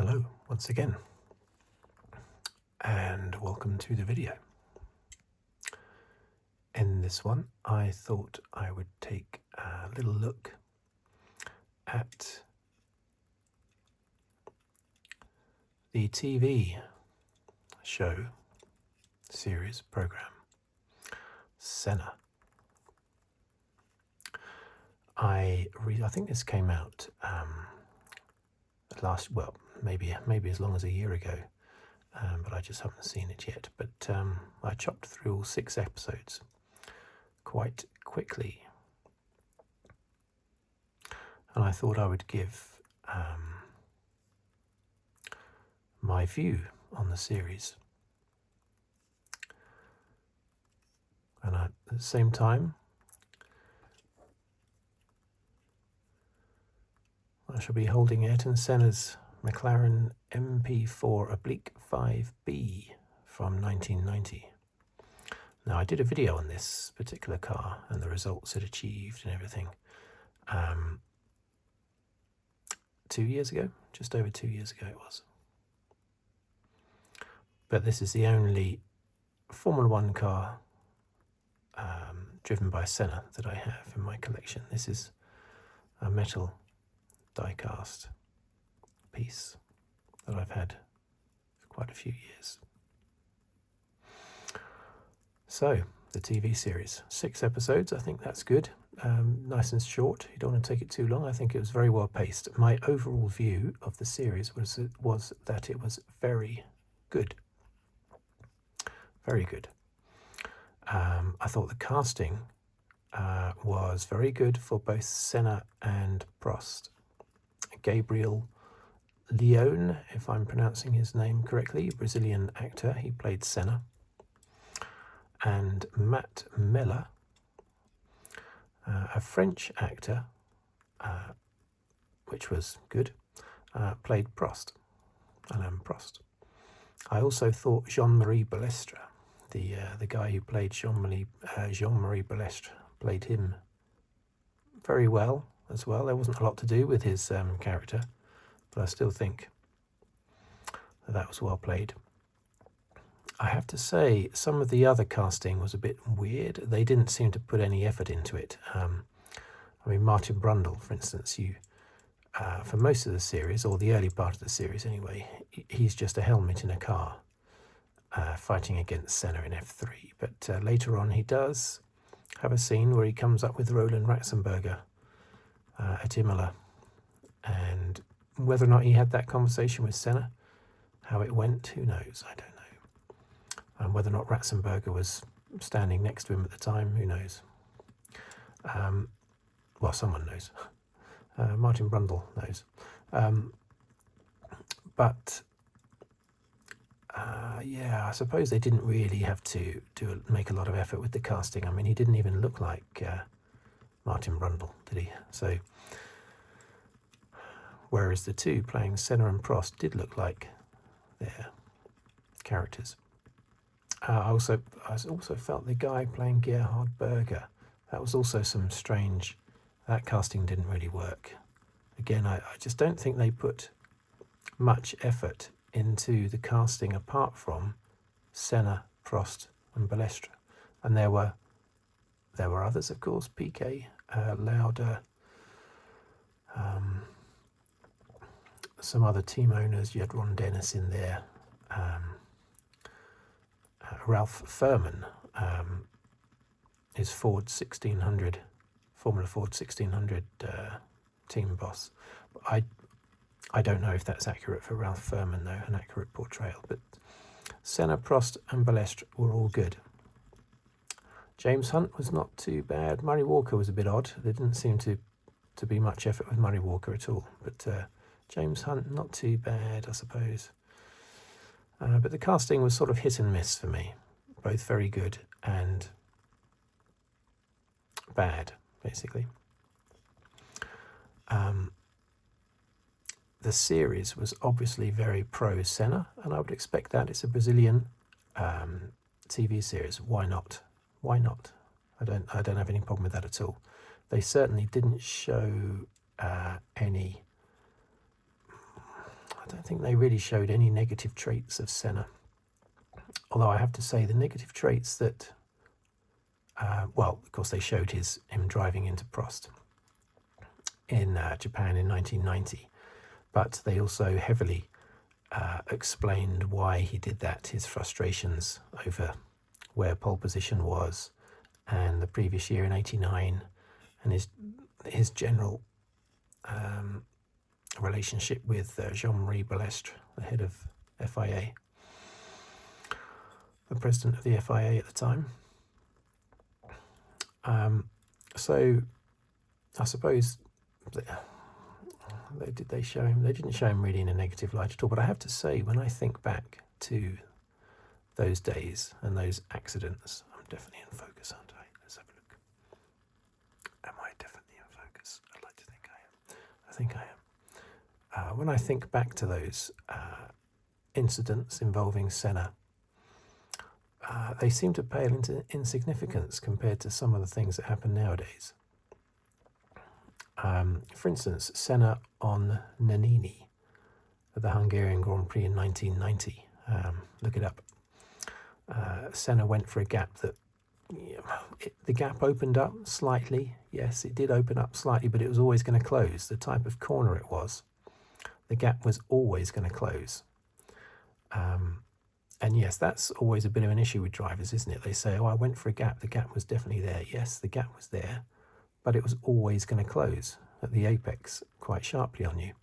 Hello once again, and welcome to the video. In this one, I thought I would take a little look at the TV show, series, program, Senna. I think this came out maybe as long as a year ago, but I just haven't seen it yet. But I chopped through all 6 episodes quite quickly, and I thought I would give my view on the series, and at the same time I shall be holding Ayrton Senna's McLaren MP4/5B from 1990. Now, I did a video on this particular car and the results it achieved and everything 2 years ago, just over 2 years ago it was. But this is the only Formula One car driven by Senna that I have in my collection. This is a metal die-cast piece that I've had for quite a few years. So, the TV series, 6 episodes, I think that's good. Nice and short, you don't want to take it too long. I think it was very well paced. My overall view of the series was that it was very good. Very good. I thought the casting was very good for both Senna and Prost. Gabriel Leone, if I'm pronouncing his name correctly, Brazilian actor, he played Senna. And Matt Miller, a French actor, which was good, played Prost, Alain Prost. I also thought Jean-Marie Balestre, the guy who played Jean-Marie Balestre, played him very well as well. There wasn't a lot to do with his character, but I still think that was well played. I have to say, some of the other casting was a bit weird. They didn't seem to put any effort into it. Martin Brundle, for instance, for most of the series, or the early part of the series anyway, he's just a helmet in a car fighting against Senna in F3. But later on he does have a scene where he comes up with Roland Ratzenberger at Imola, and whether or not he had that conversation with Senna, how it went, who knows, I don't know. And whether or not Ratzenberger was standing next to him at the time, who knows. Well, someone knows. Martin Brundle knows. I suppose they didn't really have to make a lot of effort with the casting. I mean, he didn't even look like Martin Brundle, did he? So, whereas the two playing Senna and Prost did look like their characters. I also felt the guy playing Gerhard Berger, that was also some strange, that casting didn't really work. Again, I just don't think they put much effort into the casting apart from Senna, Prost and Balestre. And there were others, of course, Piquet, Lauda, some other team owners. You had Ron Dennis in there, Ralph Furman, his Formula Ford 1600 team boss. I don't know if that's accurate for Ralph Furman, though, an accurate portrayal. But Senna, Prost and Balestre were all good. James Hunt was not too bad. Murray Walker was a bit odd. There didn't seem to be much effort with Murray Walker at all. But James Hunt, not too bad, I suppose. But the casting was sort of hit and miss for me. Both very good and bad, basically. The series was obviously very pro-Senna, and I would expect that. It's a Brazilian TV series. Why not? Why not? I don't have any problem with that at all. They certainly didn't show any I don't think they really showed any negative traits of Senna. Although I have to say the negative traits that, well, of course they showed him driving into Prost in Japan in 1990, but they also heavily explained why he did that, his frustrations over where pole position was and the previous year in 89, and his general relationship with Jean-Marie Balestre, the head of FIA, the president of the FIA at the time. So I suppose they didn't show him really in a negative light at all. But I have to say, when I think back to those days and those accidents, I'm definitely in focus, aren't I? Let's have a look. Am I definitely in focus? I'd like to think I am. I think I am. When I think back to those incidents involving Senna, they seem to pale into insignificance compared to some of the things that happen nowadays. For instance, Senna on Nannini at the Hungarian Grand Prix in 1990. Look it up. Senna went for a gap that the gap opened up slightly. Yes, it did open up slightly, but it was always going to close. The type of corner it was, the gap was always going to close. And yes, that's always a bit of an issue with drivers, isn't it? They say, oh, I went for a gap. The gap was definitely there. Yes, the gap was there, but it was always going to close at the apex quite sharply on you.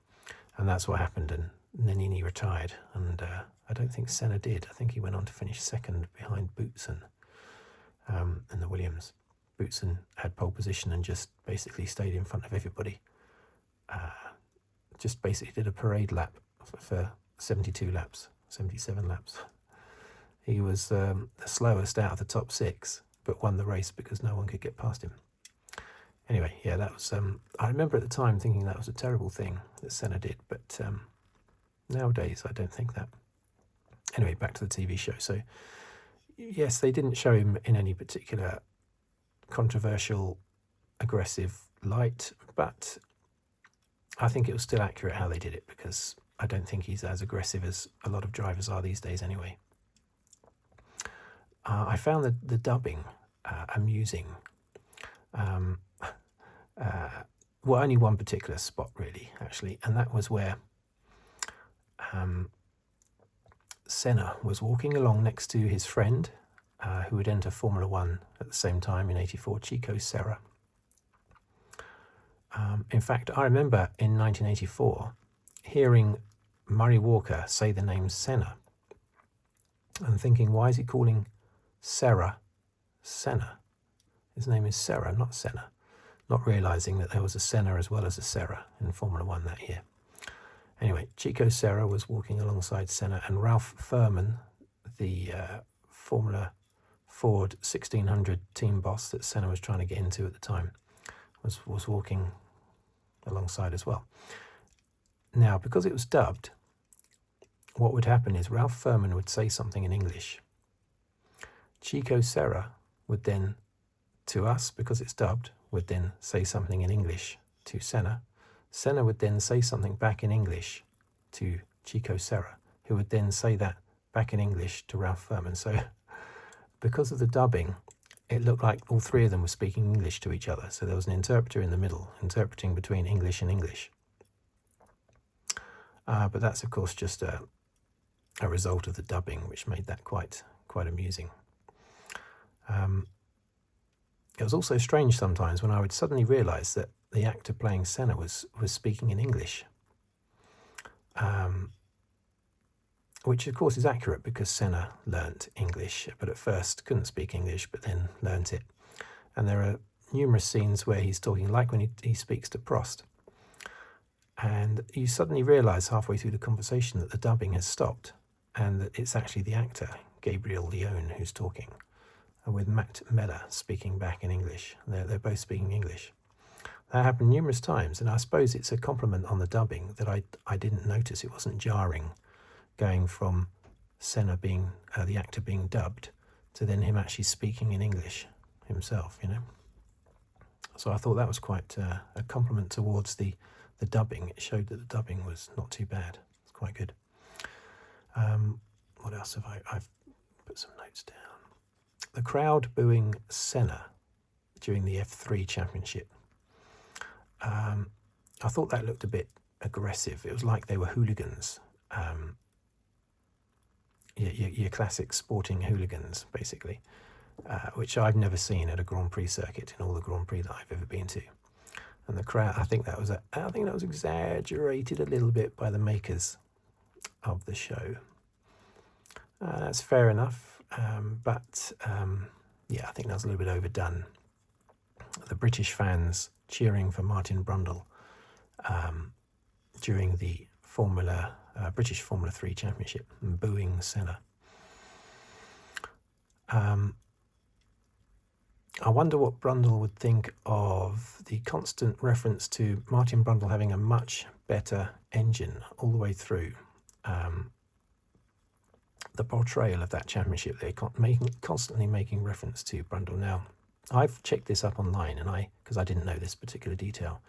And that's what happened, and Nannini retired. And I don't think Senna did. I think he went on to finish second behind Boutsen in the Williams. Boutsen had pole position and just basically stayed in front of everybody. Just basically did a parade lap for 72 laps, 77 laps. He was the slowest out of the top six, but won the race because no one could get past him. Anyway, yeah, that was. I remember at the time thinking that was a terrible thing that Senna did, but nowadays I don't think that. Anyway, back to the TV show. So, yes, they didn't show him in any particular controversial, aggressive light, but I think it was still accurate how they did it, because I don't think he's as aggressive as a lot of drivers are these days anyway. I found the dubbing amusing. Well, only one particular spot really, actually, and that was where Senna was walking along next to his friend who would enter Formula One at the same time in '84, Chico Serra. In fact, I remember in 1984 hearing Murray Walker say the name Senna and thinking, why is he calling Serra Senna? His name is Serra, not Senna. Not realising that there was a Senna as well as a Serra in Formula One that year. Anyway, Chico Serra was walking alongside Senna, and Ralph Furman, the Formula Ford 1600 team boss that Senna was trying to get into at the time, was walking alongside as well. Now, because it was dubbed, what would happen is Ralph Furman would say something in English. Chico Serra would then, to us, because it's dubbed, would then say something in English to Senna. Senna would then say something back in English to Chico Serra, who would then say that back in English to Ralph Furman. So because of the dubbing, it looked like all three of them were speaking English to each other. So there was an interpreter in the middle, interpreting between English and English. But that's, of course, just a result of the dubbing, which made that quite amusing. It was also strange sometimes when I would suddenly realise that the actor playing Senna was speaking in English, which of course is accurate because Senna learnt English, but at first couldn't speak English, but then learnt it. And there are numerous scenes where he's talking, like when he speaks to Prost, and you suddenly realise halfway through the conversation that the dubbing has stopped and that it's actually the actor, Gabriel Leone, who's talking, with Matt Meller speaking back in English. They're both speaking English. That happened numerous times, and I suppose it's a compliment on the dubbing that I didn't notice. It wasn't jarring, going from Senna being, the actor being dubbed, to then him actually speaking in English himself, you know. So I thought that was quite a compliment towards the dubbing. It showed that the dubbing was not too bad. It's quite good. What else have I've put some notes down. The crowd booing Senna during the F3 Championship. I thought that looked a bit aggressive. It was like they were hooligans. Your classic sporting hooligans, basically, which I've never seen at a Grand Prix circuit in all the Grand Prix that I've ever been to. And the crowd, I think that was exaggerated a little bit by the makers of the show. That's fair enough, but I think that was a little bit overdone. The British fans cheering for Martin Brundle during the British Formula 3 Championship and booing Senna. I wonder what Brundle would think of the constant reference to Martin Brundle having a much better engine all the way through. The portrayal of that championship, they're constantly making reference to Brundle. Now, I've checked this up online, because I didn't know this particular detail,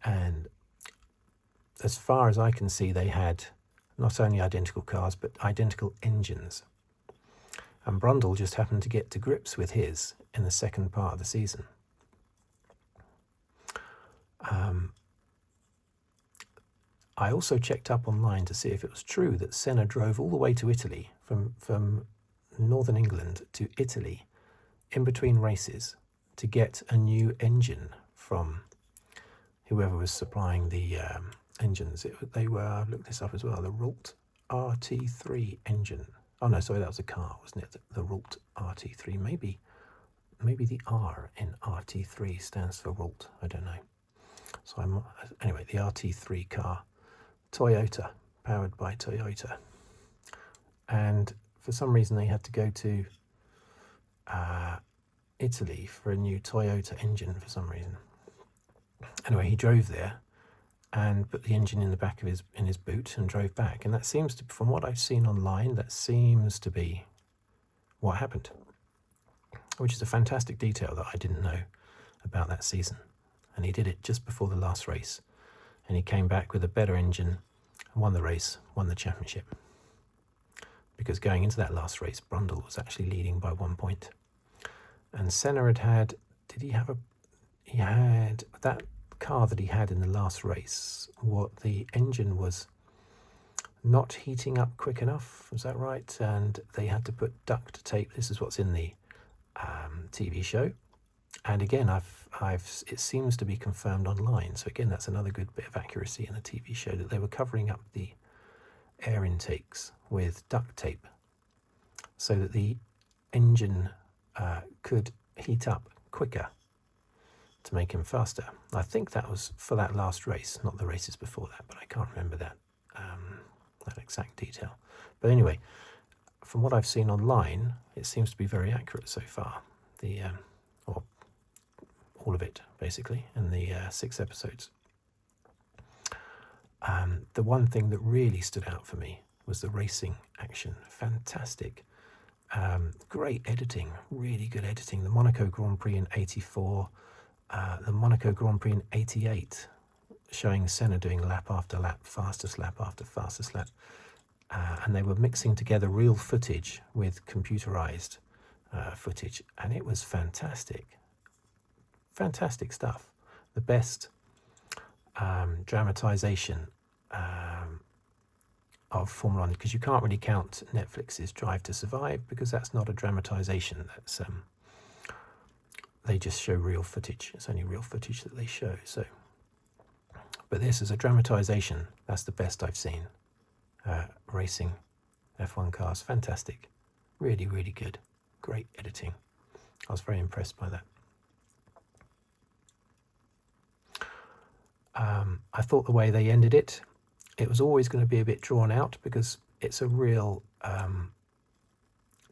and as far as I can see, they had not only identical cars, but identical engines. And Brundle just happened to get to grips with his in the second part of the season. I also checked up online to see if it was true that Senna drove all the way to Italy, from northern England to Italy, in between races, to get a new engine from whoever was supplying the engines. They were, I've looked this up as well, the Rult RT3 engine. Oh no, sorry, that was a car, wasn't it? The Rult RT3. Maybe the R in RT3 stands for Rult. I don't know. So anyway, the RT3 car, Toyota, powered by Toyota. And for some reason they had to go to Italy for a new Toyota engine for some reason. Anyway, he drove there and put the engine in the back of his boot and drove back. And that seems to, from what I've seen online, that seems to be what happened, which is a fantastic detail that I didn't know about that season. And he did it just before the last race. And he came back with a better engine and won the race, won the championship. Because going into that last race, Brundle was actually leading by 1 point. And Senna had that car that he had in the last race, what the engine was not heating up quick enough, was that right? And they had to put duct tape. This is what's in the TV show. And again, it seems to be confirmed online. So again, that's another good bit of accuracy in the TV show, that they were covering up the air intakes with duct tape so that the engine could heat up quicker to make him faster. I think that was for that last race, not the races before that, but I can't remember that exact detail. But anyway, from what I've seen online, it seems to be very accurate so far. Or all of it, basically, in the 6 episodes. The one thing that really stood out for me was the racing action. Fantastic. Great editing, really good editing. The Monaco Grand Prix in 84, the Monaco Grand Prix in 88, showing Senna doing lap after lap, fastest lap after fastest lap. And they were mixing together real footage with computerized footage, and it was fantastic. Fantastic stuff. The best dramatization of Formula 1, because you can't really count Netflix's Drive to Survive, because that's not a dramatization. That's they just show real footage. It's only real footage that they show. So, but this is a dramatization. That's the best I've seen. Racing F1 cars, fantastic. Really, really good. Great editing. I was very impressed by that. I thought the way they ended it, it was always going to be a bit drawn out, because it's a real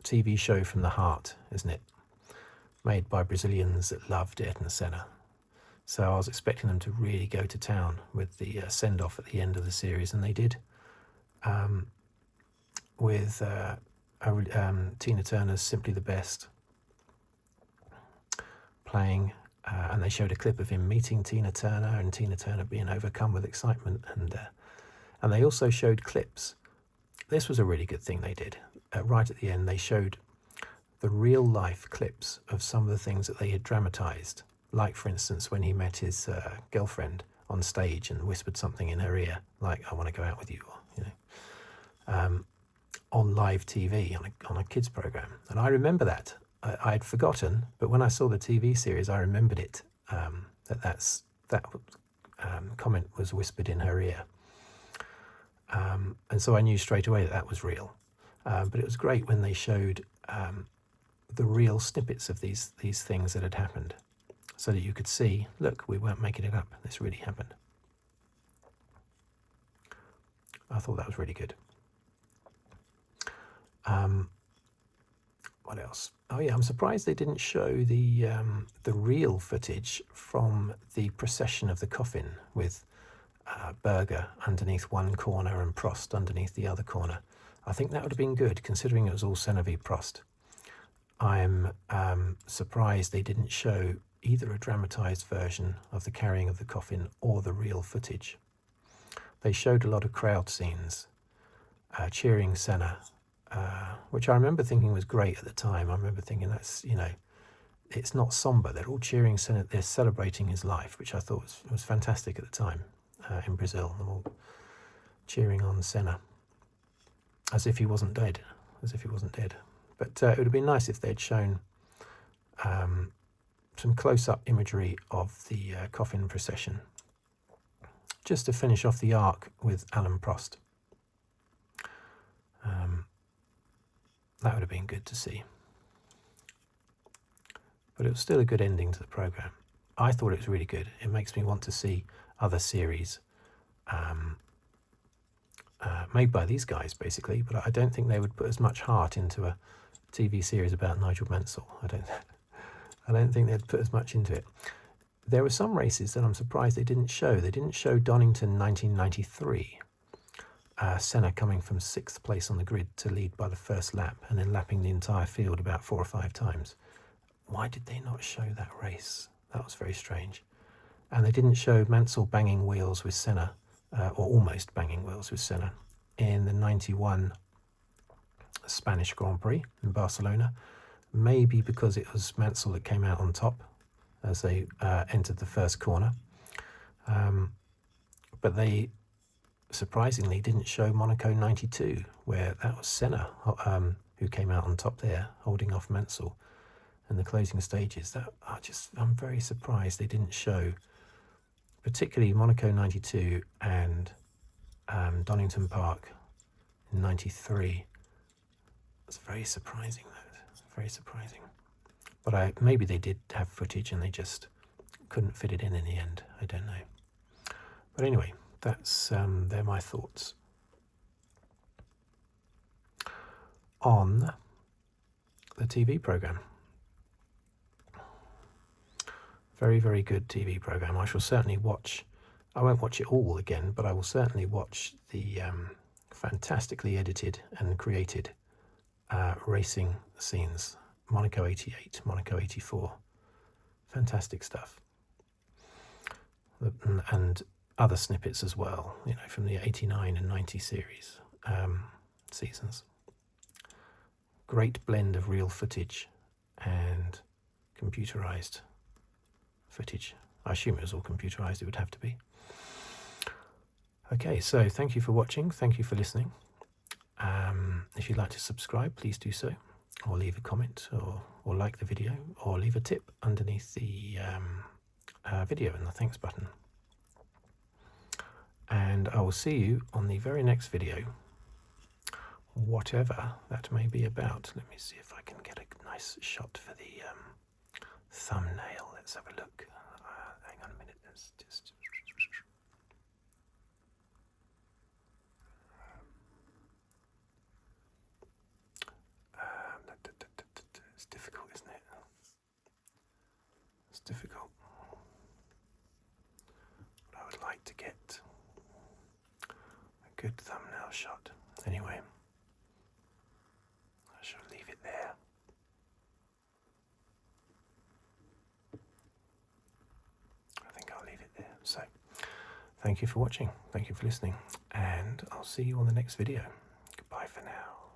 TV show from the heart, isn't it? Made by Brazilians that loved Ayrton Senna. So I was expecting them to really go to town with the send-off at the end of the series, and they did. With Tina Turner's Simply the Best playing, and they showed a clip of him meeting Tina Turner, and Tina Turner being overcome with excitement, and And they also showed clips. This was a really good thing they did. Right at the end, they showed the real-life clips of some of the things that they had dramatised. Like, for instance, when he met his girlfriend on stage and whispered something in her ear, like, I want to go out with you, or, you know, on live TV, on a kids' programme. And I remember that. I had forgotten, but when I saw the TV series, I remembered it, that comment was whispered in her ear. And so I knew straight away that was real. But it was great when they showed the real snippets of these things that had happened, so that you could see, look, we weren't making it up. This really happened. I thought that was really good. What else? Oh yeah, I'm surprised they didn't show the real footage from the procession of the coffin with Berger underneath one corner and Prost underneath the other corner. I think that would have been good, considering it was all Senna v Prost. I'm surprised they didn't show either a dramatised version of the carrying of the coffin or the real footage. They showed a lot of crowd scenes, cheering Senna, which I remember thinking was great at the time. I remember thinking, that's, you know, it's not somber. They're all cheering Senna. They're celebrating his life, which I thought was fantastic at the time in Brazil. They're all cheering on Senna as if he wasn't dead, But it would have been nice if they'd shown some close-up imagery of the coffin procession, just to finish off the arc with Alain Prost. That would have been good to see. But it was still a good ending to the programme. I thought it was really good. It makes me want to see other series made by these guys, basically, but I don't think they would put as much heart into a TV series about Nigel Mansell. I don't think they'd put as much into it. There were some races that I'm surprised they didn't show. They didn't show Donington 1993. Senna coming from 6th place on the grid to lead by the first lap and then lapping the entire field about 4 or 5 times. Why did they not show that race? That was very strange. And they didn't show Mansell banging wheels with Senna, or almost banging wheels with Senna, in the 91 Spanish Grand Prix in Barcelona. Maybe because it was Mansell that came out on top as they entered the first corner. But they surprisingly didn't show Monaco 92, where that was Senna who came out on top there, holding off Mansell in the closing stages. I'm very surprised they didn't show, particularly Monaco 92 and Donington Park in 93. It's very surprising, very surprising. But maybe they did have footage and they just couldn't fit it in the end. I don't know. But anyway, they're my thoughts on the TV programme. Very, very good TV programme. I shall certainly watch. I won't watch it all again, but I will certainly watch the fantastically edited and created racing scenes. Monaco 88, Monaco 84. Fantastic stuff. And other snippets as well, you know, from the 89 and 90 series seasons. Great blend of real footage and computerized footage. I assume it was all computerized, it would have to be. Okay, so thank you for watching, thank you for listening. If you'd like to subscribe, please do so, or leave a comment, or like the video, or leave a tip underneath the video in the thanks button. And I will see you on the very next video, whatever that may be about. Let me see if I can get a nice shot for the thumbnail. Let's have a look. Hang on a minute. Let's just... it's difficult, isn't it? It's difficult. But I would like to get a good thumbnail shot. Anyway, I shall leave it there. I think I'll leave it there. So, Thank you for watching. Thank you for listening. And I'll see you on the next video. Goodbye for now.